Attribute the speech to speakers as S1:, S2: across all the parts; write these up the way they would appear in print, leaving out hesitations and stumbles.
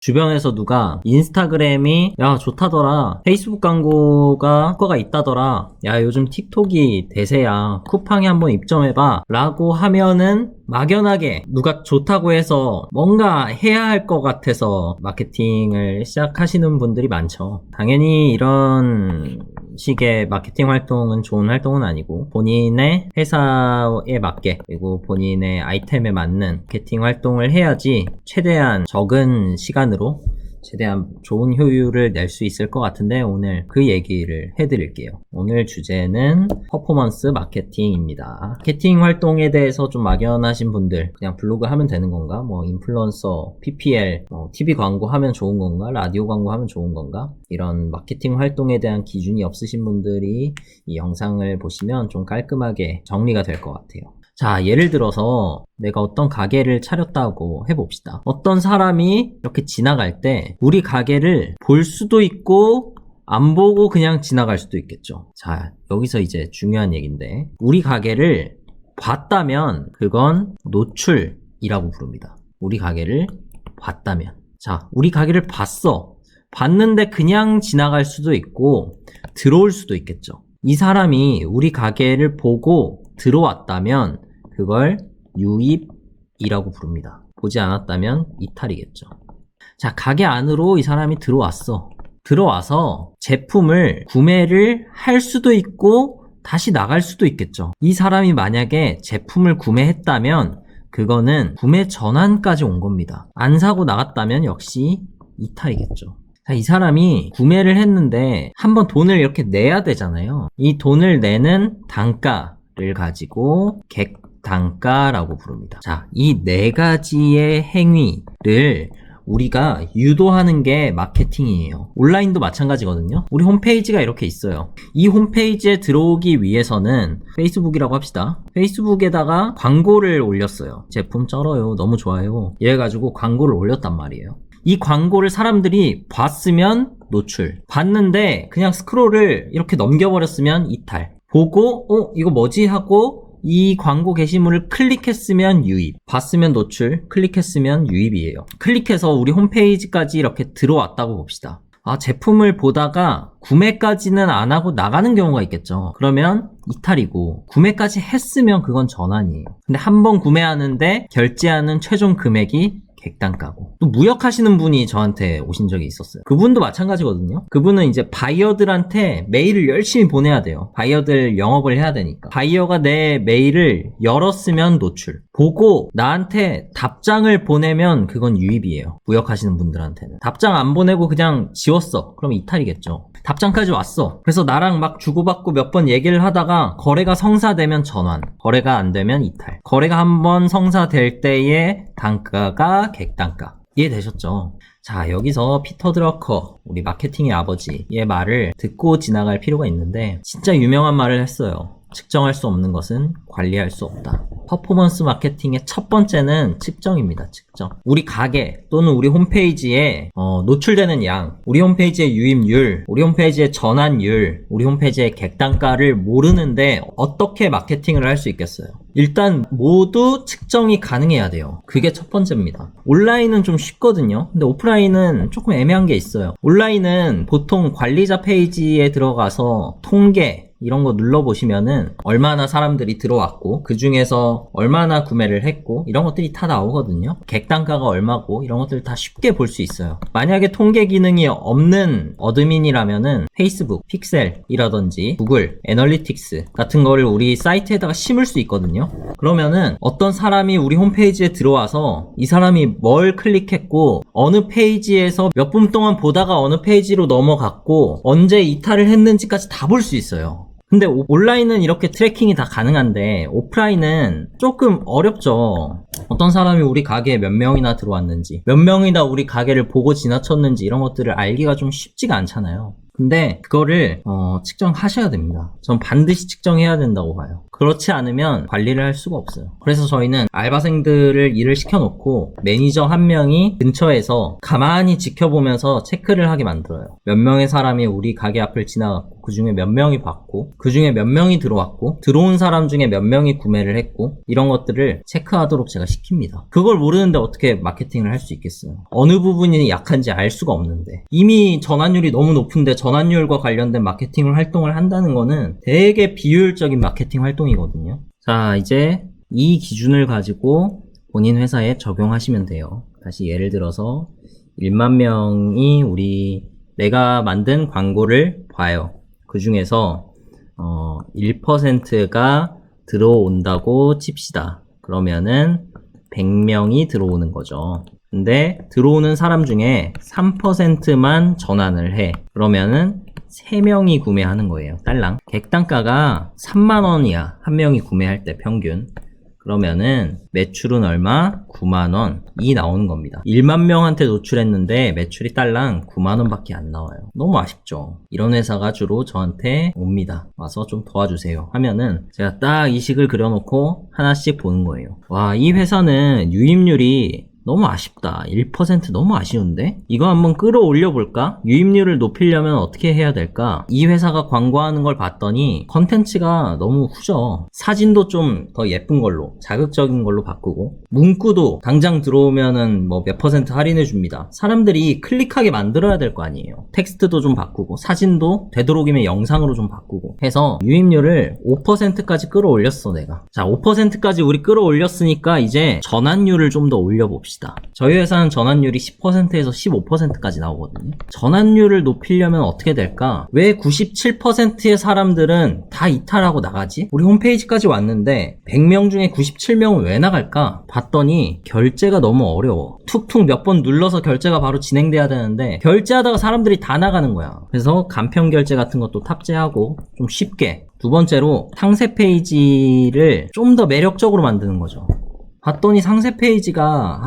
S1: 주변에서 누가 인스타그램이 야 좋다더라, 페이스북 광고가 효과가 있다더라, 야 요즘 틱톡이 대세야, 쿠팡에 한번 입점해봐 라고 하면은 막연하게 누가 좋다고 해서 뭔가 해야 할 것 같아서 마케팅을 시작하시는 분들이 많죠. 당연히 이런 식의 마케팅 활동은 좋은 활동은 아니고, 본인의 회사에 맞게 그리고 본인의 아이템에 맞는 마케팅 활동을 해야지 최대한 적은 시간으로 최대한 좋은 효율을 낼 수 있을 것 같은데, 오늘 그 얘기를 해드릴게요. 오늘 주제는 퍼포먼스 마케팅입니다. 마케팅 활동에 대해서 좀 막연하신 분들, 그냥 블로그 하면 되는 건가? 뭐 인플루언서, PPL, TV 광고 하면 좋은 건가? 라디오 광고 하면 좋은 건가? 이런 마케팅 활동에 대한 기준이 없으신 분들이 이 영상을 보시면 좀 깔끔하게 정리가 될 것 같아요. 자, 예를 들어서 내가 어떤 가게를 차렸다고 해봅시다. 어떤 사람이 이렇게 지나갈 때 우리 가게를 볼 수도 있고 안 보고 그냥 지나갈 수도 있겠죠. 자, 여기서 이제 중요한 얘기인데, 우리 가게를 봤다면 그건 노출이라고 부릅니다. 우리 가게를 봤다면. 자, 우리 가게를 봤어. 봤는데 그냥 지나갈 수도 있고 들어올 수도 있겠죠. 이 사람이 우리 가게를 보고 들어왔다면 그걸 유입이라고 부릅니다. 보지 않았다면 이탈이겠죠. 자, 가게 안으로 이 사람이 들어왔어. 들어와서 제품을 구매를 할 수도 있고 다시 나갈 수도 있겠죠. 이 사람이 만약에 제품을 구매했다면 그거는 구매 전환까지 온 겁니다. 안 사고 나갔다면 역시 이탈이겠죠. 자, 이 사람이 구매를 했는데 한번 돈을 이렇게 내야 되잖아요. 이 돈을 내는 단가를 가지고 객단가라고 부릅니다. 자, 이 네 가지의 행위를 우리가 유도하는 게 마케팅이에요. 온라인도 마찬가지거든요. 우리 홈페이지가 이렇게 있어요. 이 홈페이지에 들어오기 위해서는 페이스북이라고 합시다. 페이스북에다가 광고를 올렸어요. 제품 쩔어요, 너무 좋아요, 이래가지고 광고를 올렸단 말이에요. 이 광고를 사람들이 봤으면 노출, 봤는데 그냥 스크롤을 이렇게 넘겨버렸으면 이탈, 보고 이거 뭐지 하고 이 광고 게시물을 클릭했으면 유입, 봤으면 노출, 클릭했으면 유입이에요. 클릭해서 우리 홈페이지까지 이렇게 들어왔다고 봅시다. 아, 제품을 보다가 구매까지는 안 하고 나가는 경우가 있겠죠. 그러면 이탈이고, 구매까지 했으면 그건 전환이에요. 근데 한번 구매하는데 결제하는 최종 금액이 객단가고. 또 무역하시는 분이 저한테 오신 적이 있었어요. 그분도 마찬가지거든요. 그분은 이제 바이어들한테 메일을 열심히 보내야 돼요. 바이어들 영업을 해야 되니까. 바이어가 내 메일을 열었으면 노출, 보고 나한테 답장을 보내면 그건 유입이에요. 무역하시는 분들한테는. 답장 안 보내고 그냥 지웠어, 그럼 이탈이겠죠. 답장까지 왔어. 그래서 나랑 막 주고받고 몇 번 얘기를 하다가 거래가 성사되면 전환, 거래가 안 되면 이탈. 거래가 한번 성사될 때의 단가가 객단가. 이해되셨죠? 자, 여기서 피터 드러커, 우리 마케팅의 아버지의 말을 듣고 지나갈 필요가 있는데, 진짜 유명한 말을 했어요. 측정할 수 없는 것은 관리할 수 없다. 퍼포먼스 마케팅의 첫 번째는 측정입니다. 측정. 우리 가게 또는 우리 홈페이지에 노출되는 양, 우리 홈페이지의 유입률, 우리 홈페이지의 전환율, 우리 홈페이지의 객단가를 모르는데 어떻게 마케팅을 할 수 있겠어요? 일단 모두 측정이 가능해야 돼요. 그게 첫 번째입니다. 온라인은 좀 쉽거든요. 근데 오프라인은 조금 애매한 게 있어요. 온라인은 보통 관리자 페이지에 들어가서 통계 이런 거 눌러보시면은 얼마나 사람들이 들어왔고 그 중에서 얼마나 구매를 했고 이런 것들이 다 나오거든요. 객단가가 얼마고 이런 것들을 다 쉽게 볼 수 있어요. 만약에 통계 기능이 없는 어드민이라면은 페이스북, 픽셀이라든지 구글, 애널리틱스 같은 거를 우리 사이트에다가 심을 수 있거든요. 그러면은 어떤 사람이 우리 홈페이지에 들어와서 이 사람이 뭘 클릭했고 어느 페이지에서 몇 분 동안 보다가 어느 페이지로 넘어갔고 언제 이탈을 했는지까지 다 볼 수 있어요. 근데 온라인은 이렇게 트래킹이 다 가능한데 오프라인은 조금 어렵죠. 어떤 사람이 우리 가게에 몇 명이나 들어왔는지, 몇 명이나 우리 가게를 보고 지나쳤는지 이런 것들을 알기가 좀 쉽지가 않잖아요. 근데 그거를 측정하셔야 됩니다. 전 반드시 측정해야 된다고 봐요. 그렇지 않으면 관리를 할 수가 없어요. 그래서 저희는 알바생들을 일을 시켜놓고 매니저 한 명이 근처에서 가만히 지켜보면서 체크를 하게 만들어요. 몇 명의 사람이 우리 가게 앞을 지나갔고 그 중에 몇 명이 봤고, 그 중에 몇 명이 들어왔고, 들어온 사람 중에 몇 명이 구매를 했고, 이런 것들을 체크하도록 제가 시킵니다. 그걸 모르는데 어떻게 마케팅을 할 수 있겠어요? 어느 부분이 약한지 알 수가 없는데, 이미 전환율이 너무 높은데 전환율과 관련된 마케팅을 활동을 한다는 거는 되게 비효율적인 마케팅 활동이거든요. 자, 이제 이 기준을 가지고 본인 회사에 적용하시면 돼요. 다시 예를 들어서 1만 명이 내가 만든 광고를 봐요. 그 중에서 1%가 들어온다고 칩시다. 그러면은 100명이 들어오는 거죠. 근데 들어오는 사람 중에 3%만 전환을 해. 그러면은 3명이 구매하는 거예요. 딸랑. 객단가가 3만원이야. 한 명이 구매할 때 평균. 그러면은 매출은 얼마? 9만원이 나오는 겁니다. 1만 명한테 노출했는데 매출이 딸랑 9만원 밖에 안 나와요. 너무 아쉽죠? 이런 회사가 주로 저한테 옵니다. 와서 좀 도와주세요 하면은 제가 딱 이 식을 그려놓고 하나씩 보는 거예요. 와, 이 회사는 유입률이 너무 아쉽다. 1% 너무 아쉬운데? 이거 한번 끌어올려 볼까? 유입률을 높이려면 어떻게 해야 될까? 이 회사가 광고하는 걸 봤더니 컨텐츠가 너무 후져. 사진도 좀 더 예쁜 걸로, 자극적인 걸로 바꾸고, 문구도 당장 들어오면은 뭐 몇 % 할인해 줍니다. 사람들이 클릭하게 만들어야 될 거 아니에요. 텍스트도 좀 바꾸고, 사진도 되도록이면 영상으로 좀 바꾸고 해서 유입률을 5%까지 끌어올렸어, 내가. 자, 5%까지 우리 끌어올렸으니까 이제 전환율을 좀 더 올려봅시다. 저희 회사는 전환율이 10%에서 15%까지 나오거든요. 전환율을 높이려면 어떻게 될까? 왜 97%의 사람들은 다 이탈하고 나가지? 우리 홈페이지까지 왔는데 100명 중에 97명은 왜 나갈까? 봤더니 결제가 너무 어려워. 툭툭 몇 번 눌러서 결제가 바로 진행돼야 되는데 결제하다가 사람들이 다 나가는 거야. 그래서 간편 결제 같은 것도 탑재하고 좀 쉽게. 두 번째로 상세 페이지를 좀 더 매력적으로 만드는 거죠. 봤더니 상세 페이지가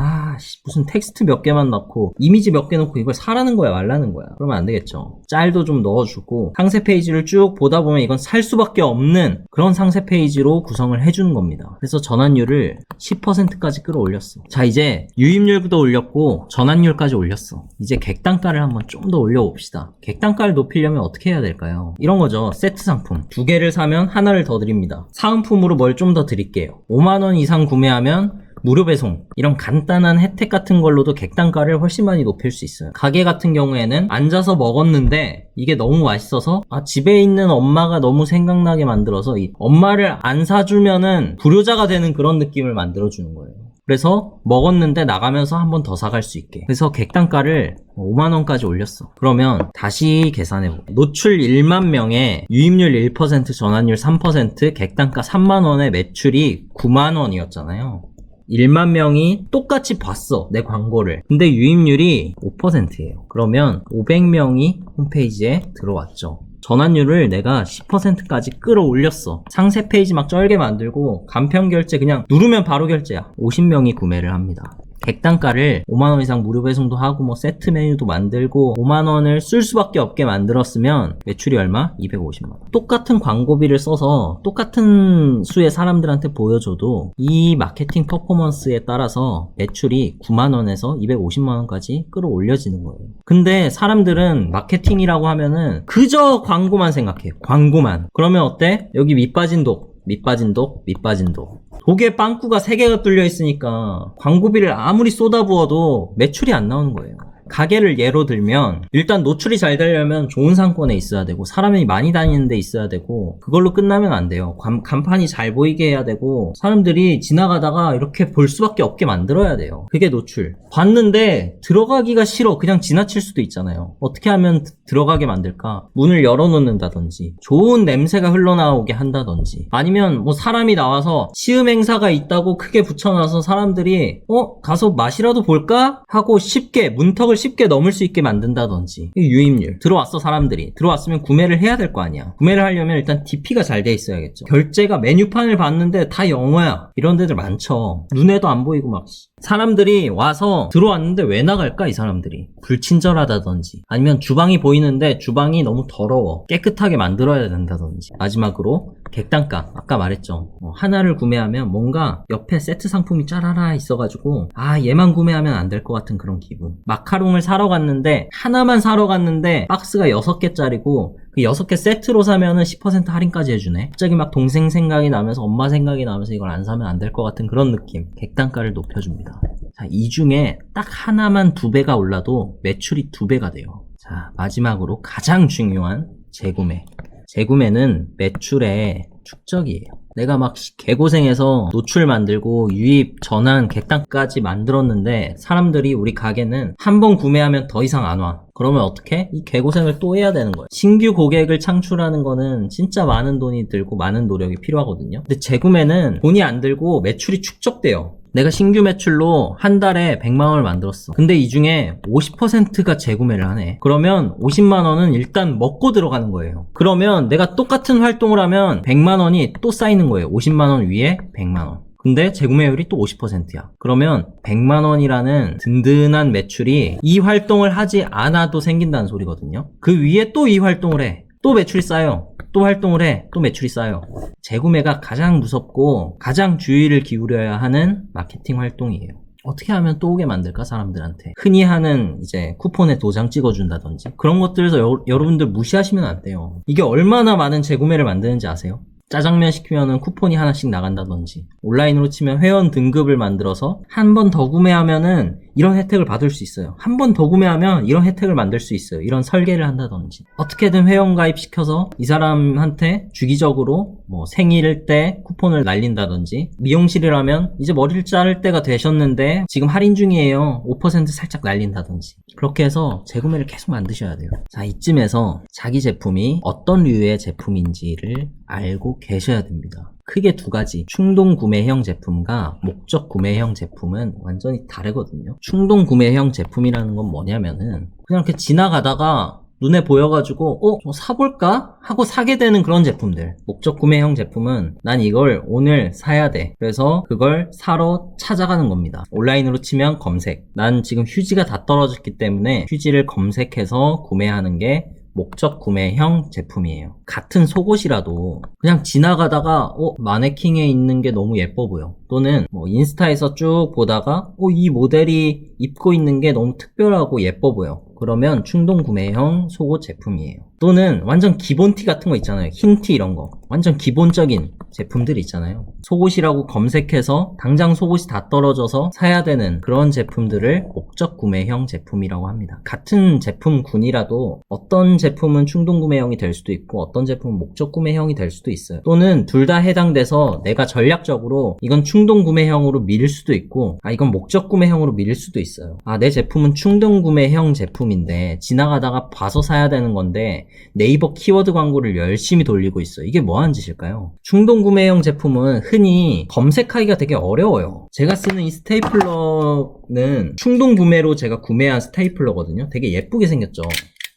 S1: 무슨 텍스트 몇 개만 넣고 이미지 몇 개 넣고 이걸 사라는 거야 말라는 거야. 그러면 안 되겠죠. 짤도 좀 넣어주고 상세 페이지를 쭉 보다 보면 이건 살 수밖에 없는 그런 상세 페이지로 구성을 해주는 겁니다. 그래서 전환율을 10%까지 끌어올렸어. 자, 이제 유입률도 올렸고 전환율까지 올렸어. 이제 객단가를 한번 좀 더 올려봅시다. 객단가를 높이려면 어떻게 해야 될까요? 이런 거죠. 세트 상품 2개를 사면 하나를 더 드립니다. 사은품으로 뭘 좀 더 드릴게요. 5만원 이상 구매하면 무료 배송, 이런 간단한 혜택 같은 걸로도 객단가를 훨씬 많이 높일 수 있어요. 가게 같은 경우에는 앉아서 먹었는데 이게 너무 맛있어서 집에 있는 엄마가 너무 생각나게 만들어서 엄마를 안 사주면은 불효자가 되는 그런 느낌을 만들어주는 거예요. 그래서 먹었는데 나가면서 한 번 더 사갈 수 있게. 그래서 객단가를 5만원까지 올렸어. 그러면 다시 계산해볼게. 노출 1만 명에 유입률 1%, 전환율 3%, 객단가 3만원에 매출이 9만원이었잖아요. 1만 명이 똑같이 봤어, 내 광고를. 근데 유입률이 5%예요. 그러면 500명이 홈페이지에 들어왔죠. 전환율을 내가 10%까지 끌어올렸어. 상세 페이지 막 쩔게 만들고 간편 결제 그냥 누르면 바로 결제야. 50명이 구매를 합니다. 객단가를 5만원 이상 무료 배송도 하고 뭐 세트 메뉴도 만들고 5만원을 쓸 수밖에 없게 만들었으면 매출이 얼마? 250만원. 똑같은 광고비를 써서 똑같은 수의 사람들한테 보여줘도 이 마케팅 퍼포먼스에 따라서 매출이 9만원에서 250만원까지 끌어올려지는 거예요. 근데 사람들은 마케팅이라고 하면은 그저 광고만 생각해요. 광고만. 그러면 어때? 여기 밑빠진 독, 밑빠진 독, 밑빠진 독. 독에 빵꾸가 3개가 뚫려 있으니까 광고비를 아무리 쏟아부어도 매출이 안 나오는 거예요. 가게를 예로 들면 일단 노출이 잘 되려면 좋은 상권에 있어야 되고 사람이 많이 다니는 데 있어야 되고 그걸로 끝나면 안 돼요. 간판이 잘 보이게 해야 되고 사람들이 지나가다가 이렇게 볼 수밖에 없게 만들어야 돼요. 그게 노출. 봤는데 들어가기가 싫어. 그냥 지나칠 수도 있잖아요. 어떻게 하면 들어가게 만들까? 문을 열어놓는다든지 좋은 냄새가 흘러나오게 한다든지 아니면 뭐 사람이 나와서 시음 행사가 있다고 크게 붙여놔서 사람들이 가서 맛이라도 볼까? 하고 쉽게 문턱을 쉽게 넘을 수 있게 만든다든지. 유입률. 들어왔어, 사람들이. 들어왔으면 구매를 해야 될 거 아니야. 구매를 하려면 일단 DP가 잘 돼 있어야겠죠. 결제가 메뉴판을 봤는데 다 영어야. 이런 데들 많죠. 눈에도 안 보이고 막. 사람들이 와서 들어왔는데 왜 나갈까, 이 사람들이? 불친절하다든지 아니면 주방이 보이는데 주방이 너무 더러워. 깨끗하게 만들어야 된다든지. 마지막으로 객단가 아까 말했죠. 하나를 구매하면 뭔가 옆에 세트 상품이 짜라라 있어가지고 얘만 구매하면 안 될 것 같은 그런 기분. 마카롱을 사러 갔는데 하나만 사러 갔는데 박스가 6개짜리고 그 6개 세트로 사면은 10% 할인까지 해주네. 갑자기 막 동생 생각이 나면서 엄마 생각이 나면서 이걸 안 사면 안 될 것 같은 그런 느낌. 객단가를 높여줍니다. 자, 이 중에 딱 하나만 2배가 올라도 매출이 2배가 돼요. 자, 마지막으로 가장 중요한 재구매. 재구매는 매출의 축적이에요. 내가 막 개고생해서 노출 만들고 유입, 전환, 객단까지 만들었는데 사람들이 우리 가게는 한 번 구매하면 더 이상 안 와. 그러면 어떻게? 이 개고생을 또 해야 되는 거예요. 신규 고객을 창출하는 거는 진짜 많은 돈이 들고 많은 노력이 필요하거든요. 근데 재구매는 돈이 안 들고 매출이 축적돼요. 내가 신규 매출로 한 달에 100만원을 만들었어. 근데 이 중에 50%가 재구매를 하네. 그러면 50만원은 일단 먹고 들어가는 거예요. 그러면 내가 똑같은 활동을 하면 100만원이 또 쌓이는 거예요. 50만원 위에 100만원. 근데 재구매율이 또 50%야. 그러면 100만원이라는 든든한 매출이 이 활동을 하지 않아도 생긴다는 소리거든요. 그 위에 또 이 활동을 해. 또 매출이 쌓여. 또 활동을 해. 또 매출이 쌓여. 재구매가 가장 무섭고 가장 주의를 기울여야 하는 마케팅 활동이에요. 어떻게 하면 또 오게 만들까, 사람들한테? 흔히 하는 이제 쿠폰에 도장 찍어준다든지 그런 것들에서 여러분들 무시하시면 안 돼요. 이게 얼마나 많은 재구매를 만드는지 아세요? 짜장면 시키면은 쿠폰이 하나씩 나간다든지, 온라인으로 치면 회원 등급을 만들어서 한 번 더 구매하면은 이런 혜택을 받을 수 있어요. 한 번 더 구매하면 이런 혜택을 만들 수 있어요. 이런 설계를 한다든지, 어떻게든 회원 가입시켜서 이 사람한테 주기적으로 뭐 생일 때 쿠폰을 날린다든지, 미용실이라면 이제 머리를 자를 때가 되셨는데 지금 할인 중이에요. 5% 살짝 날린다든지, 그렇게 해서 재구매를 계속 만드셔야 돼요. 자, 이쯤에서 자기 제품이 어떤 류의 제품인지를 알고 계셔야 됩니다. 크게 두 가지, 충동 구매형 제품과 목적 구매형 제품은 완전히 다르거든요. 충동 구매형 제품이라는 건 뭐냐면은 그냥 이렇게 지나가다가 눈에 보여가지고 좀 사볼까? 하고 사게 되는 그런 제품들. 목적 구매형 제품은 난 이걸 오늘 사야 돼. 그래서 그걸 사러 찾아가는 겁니다. 온라인으로 치면 검색. 난 지금 휴지가 다 떨어졌기 때문에 휴지를 검색해서 구매하는 게 목적 구매형 제품이에요. 같은 속옷이라도 그냥 지나가다가 마네킹에 있는 게 너무 예뻐 보여. 또는 뭐 인스타에서 쭉 보다가 이 모델이 입고 있는 게 너무 특별하고 예뻐 보여. 그러면 충동 구매형 속옷 제품이에요. 또는 완전 기본 티 같은 거 있잖아요. 흰 티 이런 거. 완전 기본적인 제품들 있잖아요. 속옷이라고 검색해서 당장 속옷이 다 떨어져서 사야 되는 그런 제품들을 목적 구매형 제품이라고 합니다. 같은 제품군이라도 어떤 제품은 충동 구매형이 될 수도 있고 어떤 제품은 목적 구매형이 될 수도 있어요. 또는 둘 다 해당돼서 내가 전략적으로 이건 충동 구매형으로 밀 수도 있고 이건 목적 구매형으로 밀 수도 있어요. 내 제품은 충동 구매형 제품인데 지나가다가 봐서 사야 되는 건데 네이버 키워드 광고를 열심히 돌리고 있어. 이게 뭐하는 짓일까요? 충동 구매형 제품은 흔히 검색하기가 되게 어려워요. 제가 쓰는 이 스테이플러는 충동 구매로 제가 구매한 스테이플러거든요. 되게 예쁘게 생겼죠.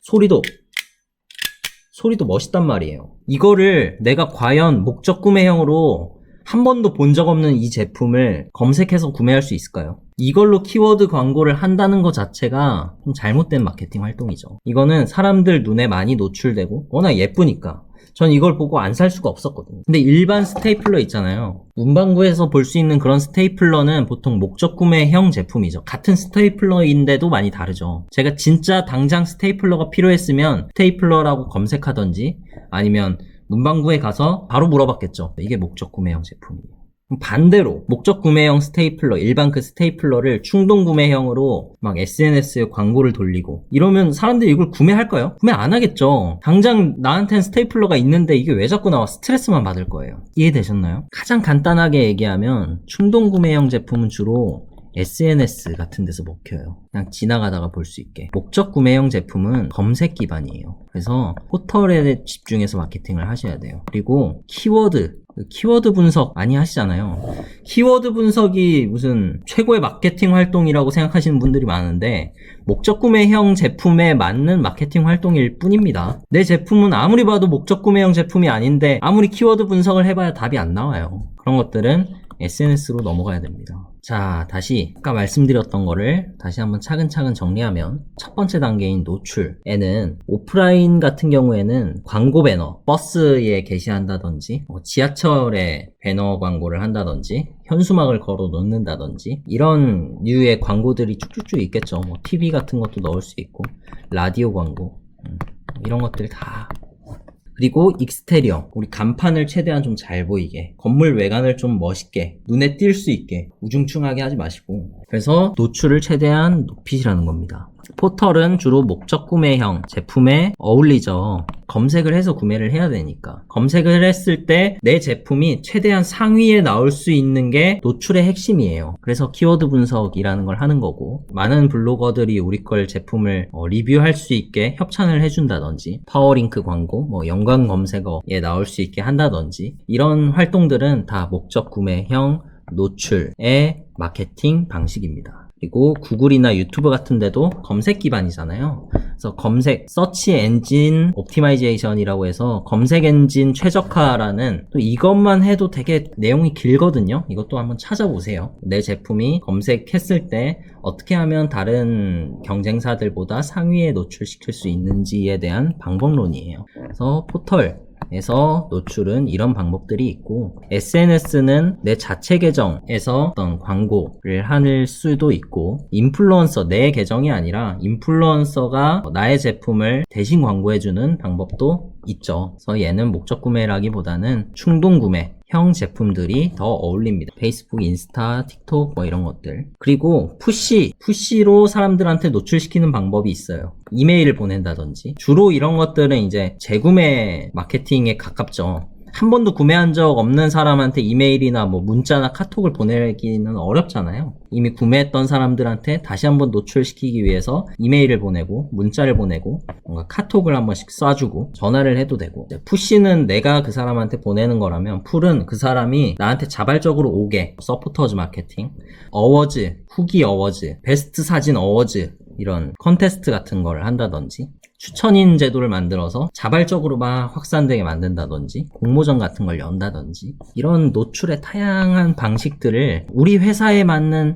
S1: 소리도 멋있단 말이에요. 이거를 내가 과연 목적 구매형으로 한 번도 본 적 없는 이 제품을 검색해서 구매할 수 있을까요? 이걸로 키워드 광고를 한다는 것 자체가 좀 잘못된 마케팅 활동이죠. 이거는 사람들 눈에 많이 노출되고 워낙 예쁘니까 전 이걸 보고 안 살 수가 없었거든요. 근데 일반 스테이플러 있잖아요. 문방구에서 볼 수 있는 그런 스테이플러는 보통 목적 구매형 제품이죠. 같은 스테이플러인데도 많이 다르죠. 제가 진짜 당장 스테이플러가 필요했으면 스테이플러라고 검색하던지 아니면 문방구에 가서 바로 물어봤겠죠. 이게 목적 구매형 제품이에요. 반대로 목적 구매형 스테이플러, 일반 그 스테이플러를 충동 구매형으로 막 SNS에 광고를 돌리고 이러면 사람들이 이걸 구매할까요? 구매 안 하겠죠. 당장 나한텐 스테이플러가 있는데 이게 왜 자꾸 나와? 스트레스만 받을 거예요. 이해되셨나요? 가장 간단하게 얘기하면 충동 구매형 제품은 주로 SNS 같은 데서 먹혀요. 그냥 지나가다가 볼 수 있게. 목적 구매형 제품은 검색 기반이에요. 그래서 포털에 집중해서 마케팅을 하셔야 돼요. 그리고 키워드 분석 많이 하시잖아요. 키워드 분석이 무슨 최고의 마케팅 활동이라고 생각하시는 분들이 많은데 목적 구매형 제품에 맞는 마케팅 활동일 뿐입니다. 내 제품은 아무리 봐도 목적 구매형 제품이 아닌데 아무리 키워드 분석을 해봐야 답이 안 나와요. 그런 것들은 SNS로 넘어가야 됩니다. 자, 다시 아까 말씀드렸던 거를 다시 한번 차근차근 정리하면 첫 번째 단계인 노출에는 오프라인 같은 경우에는 광고 배너, 버스에 게시한다든지 지하철에 배너 광고를 한다든지 현수막을 걸어 놓는다든지 이런 류의 광고들이 쭉쭉쭉 있겠죠. 뭐 TV 같은 것도 넣을 수 있고 라디오 광고 이런 것들 다. 그리고 익스테리어, 우리 간판을 최대한 좀 잘 보이게, 건물 외관을 좀 멋있게, 눈에 띌 수 있게 우중충하게 하지 마시고, 그래서 노출을 최대한 높이시라는 겁니다. 포털은 주로 목적 구매형 제품에 어울리죠. 검색을 해서 구매를 해야 되니까. 검색을 했을 때 내 제품이 최대한 상위에 나올 수 있는 게 노출의 핵심이에요. 그래서 키워드 분석이라는 걸 하는 거고, 많은 블로거들이 우리 걸 제품을 리뷰할 수 있게 협찬을 해준다든지, 파워링크 광고, 연관 검색어에 나올 수 있게 한다든지, 이런 활동들은 다 목적 구매형 노출의 마케팅 방식입니다. 그리고 구글이나 유튜브 같은 데도 검색 기반이잖아요. 그래서 검색, 서치 엔진 옵티마이제이션이라고 해서 검색 엔진 최적화라는, 또 이것만 해도 되게 내용이 길거든요. 이것도 한번 찾아보세요. 내 제품이 검색했을 때 어떻게 하면 다른 경쟁사들보다 상위에 노출시킬 수 있는지에 대한 방법론이에요. 그래서 포털에서 노출은 이런 방법들이 있고, SNS는 내 자체 계정에서 어떤 광고를 할 수도 있고, 인플루언서, 내 계정이 아니라 인플루언서가 나의 제품을 대신 광고해주는 방법도 있죠. 그래서 얘는 목적 구매라기보다는 충동 구매형 제품들이 더 어울립니다. 페이스북, 인스타, 틱톡 이런 것들. 그리고 푸시로 사람들한테 노출시키는 방법이 있어요. 이메일을 보낸다든지. 주로 이런 것들은 이제 재구매 마케팅에 가깝죠. 한 번도 구매한 적 없는 사람한테 이메일이나 문자나 카톡을 보내기는 어렵잖아요. 이미 구매했던 사람들한테 다시 한번 노출시키기 위해서 이메일을 보내고, 문자를 보내고, 뭔가 카톡을 한 번씩 쏴주고, 전화를 해도 되고. 푸시는 내가 그 사람한테 보내는 거라면, 풀은 그 사람이 나한테 자발적으로 오게, 서포터즈 마케팅, 어워즈, 후기 어워즈, 베스트 사진 어워즈, 이런 컨테스트 같은 걸 한다든지, 추천인 제도를 만들어서 자발적으로 막 확산되게 만든다든지, 공모전 같은 걸 연다든지, 이런 노출의 다양한 방식들을 우리 회사에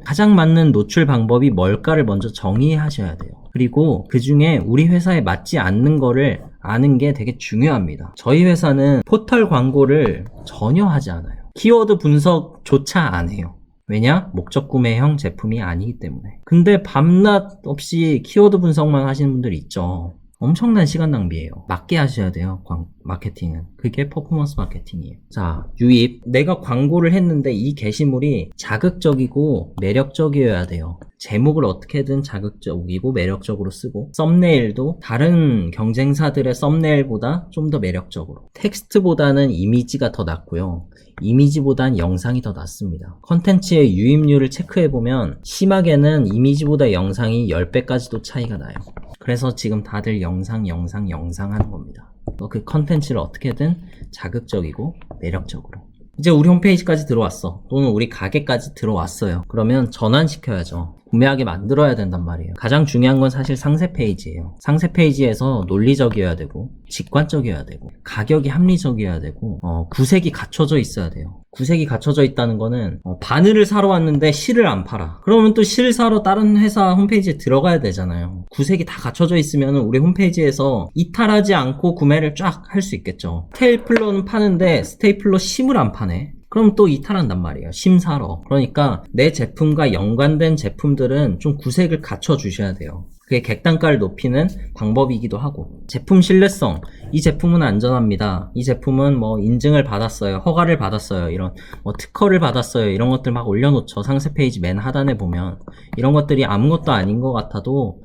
S1: 가장 맞는 노출 방법이 뭘까를 먼저 정의하셔야 돼요. 그리고 그 중에 우리 회사에 맞지 않는 거를 아는 게 되게 중요합니다. 저희 회사는 포털 광고를 전혀 하지 않아요. 키워드 분석조차 안 해요. 왜냐? 목적 구매형 제품이 아니기 때문에. 근데 밤낮 없이 키워드 분석만 하시는 분들이 있죠. 엄청난 시간 낭비예요. 맞게 하셔야 돼요. 마케팅은. 그게 퍼포먼스 마케팅이에요. 자, 유입. 내가 광고를 했는데 이 게시물이 자극적이고 매력적이어야 돼요. 제목을 어떻게든 자극적이고 매력적으로 쓰고, 썸네일도 다른 경쟁사들의 썸네일보다 좀 더 매력적으로. 텍스트보다는 이미지가 더 낫고요. 이미지보단 영상이 더 낫습니다. 컨텐츠의 유입률을 체크해보면 심하게는 이미지보다 영상이 10배까지도 차이가 나요. 그래서 지금 다들 영상 하는 겁니다. 그 컨텐츠를 어떻게든 자극적이고 매력적으로. 이제 우리 홈페이지까지 들어왔어. 또는 우리 가게까지 들어왔어요. 그러면 전환시켜야죠. 구매하게 만들어야 된단 말이에요. 가장 중요한 건 사실 상세 페이지예요. 상세 페이지에서 논리적이어야 되고, 직관적이어야 되고, 가격이 합리적이어야 되고, 구색이 갖춰져 있어야 돼요. 구색이 갖춰져 있다는 거는 바늘을 사러 왔는데 실을 안 팔아. 그러면 또 실 사러 다른 회사 홈페이지에 들어가야 되잖아요. 구색이 다 갖춰져 있으면 우리 홈페이지에서 이탈하지 않고 구매를 쫙 할 수 있겠죠. 스테이플러는 파는데 스테이플러 심을 안 파네. 그럼 또 이탈한단 말이에요. 심사러. 그러니까 내 제품과 연관된 제품들은 좀 구색을 갖춰 주셔야 돼요. 그게 객단가를 높이는 방법이기도 하고, 제품 신뢰성, 이 제품은 안전합니다, 이 제품은 인증을 받았어요, 허가를 받았어요, 이런 특허를 받았어요, 이런 것들 막 올려놓죠. 상세 페이지 맨 하단에 보면 이런 것들이 아무것도 아닌 것 같아도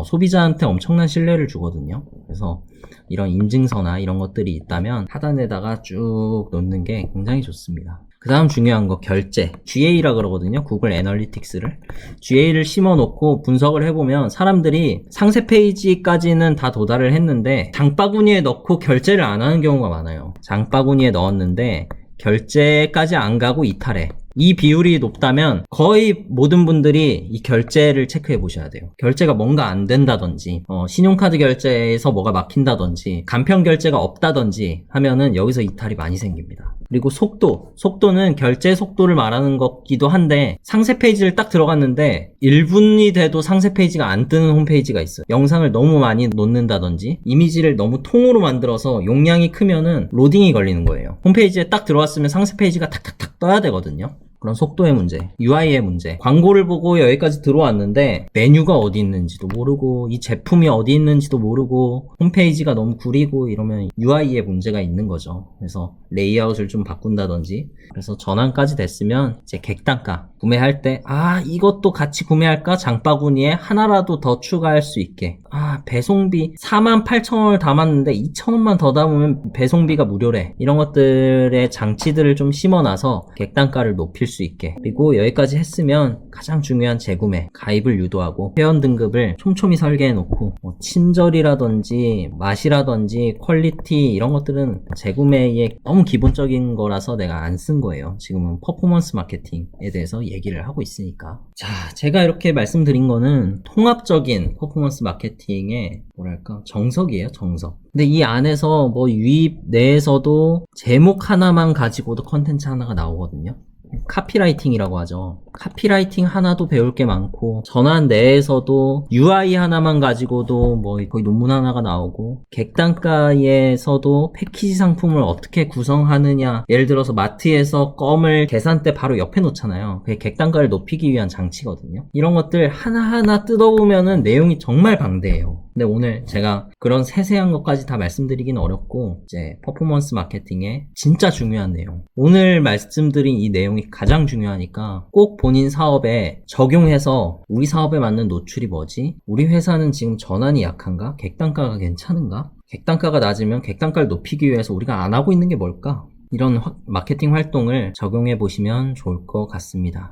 S1: 소비자한테 엄청난 신뢰를 주거든요. 그래서 이런 인증서나 이런 것들이 있다면 하단에다가 쭉 놓는 게 굉장히 좋습니다. 그 다음 중요한 거, 결제. GA라 그러거든요. 구글 애널리틱스를. GA를 심어놓고 분석을 해보면 사람들이 상세 페이지까지는 다 도달을 했는데 장바구니에 넣고 결제를 안 하는 경우가 많아요. 장바구니에 넣었는데 결제까지 안 가고 이탈해. 이 비율이 높다면 거의 모든 분들이 이 결제를 체크해 보셔야 돼요. 결제가 뭔가 안 된다든지, 신용카드 결제에서 뭐가 막힌다든지, 간편 결제가 없다든지 하면은 여기서 이탈이 많이 생깁니다. 그리고 속도는 결제 속도를 말하는 것기도 한데, 상세 페이지를 딱 들어갔는데 1분이 돼도 상세 페이지가 안 뜨는 홈페이지가 있어요. 영상을 너무 많이 놓는다든지, 이미지를 너무 통으로 만들어서 용량이 크면은 로딩이 걸리는 거예요. 홈페이지에 딱 들어왔으면 상세 페이지가 탁탁탁 떠야 되거든요. 그런 속도의 문제, UI의 문제. 광고를 보고 여기까지 들어왔는데 메뉴가 어디 있는지도 모르고, 이 제품이 어디 있는지도 모르고, 홈페이지가 너무 구리고 이러면 UI의 문제가 있는 거죠. 그래서 레이아웃을 좀 바꾼다든지. 그래서 전환까지 됐으면 이제 객단가 구매할 때 이것도 같이 구매할까? 장바구니에 하나라도 더 추가할 수 있게. 배송비 48,000원을 담았는데 2,000원만 더 담으면 배송비가 무료래. 이런 것들의 장치들을 좀 심어놔서 객단가를 높일 수 있게. 그리고 여기까지 했으면 가장 중요한 재구매, 가입을 유도하고, 회원 등급을 촘촘히 설계해놓고, 친절이라든지 맛이라든지 퀄리티 이런 것들은 재구매에 너무 기본적인 거라서 내가 안 쓴 거예요. 지금은 퍼포먼스 마케팅에 대해서 얘기를 하고 있으니까. 자, 제가 이렇게 말씀드린 거는 통합적인 퍼포먼스 마케팅의 뭐랄까 정석이에요. 정석. 근데 이 안에서 뭐 유입 내에서도 제목 하나만 가지고도 컨텐츠 하나가 나오거든요. 카피라이팅이라고 하죠. 카피라이팅 하나도 배울 게 많고, 전환 내에서도 UI 하나만 가지고도 뭐 거의 논문 하나가 나오고, 객단가에서도 패키지 상품을 어떻게 구성하느냐, 예를 들어서 마트에서 껌을 계산대 바로 옆에 놓잖아요. 그게 객단가를 높이기 위한 장치거든요. 이런 것들 하나하나 뜯어보면은 내용이 정말 방대해요. 근데 오늘 제가 그런 세세한 것까지 다 말씀드리기는 어렵고, 이제 퍼포먼스 마케팅의 진짜 중요한 내용, 오늘 말씀드린 이 내용이 가장 중요하니까 꼭 본인 사업에 적용해서 우리 사업에 맞는 노출이 뭐지? 우리 회사는 지금 전환이 약한가? 객단가가 괜찮은가? 객단가가 낮으면 객단가를 높이기 위해서 우리가 안 하고 있는 게 뭘까? 이런 마케팅 활동을 적용해 보시면 좋을 것 같습니다.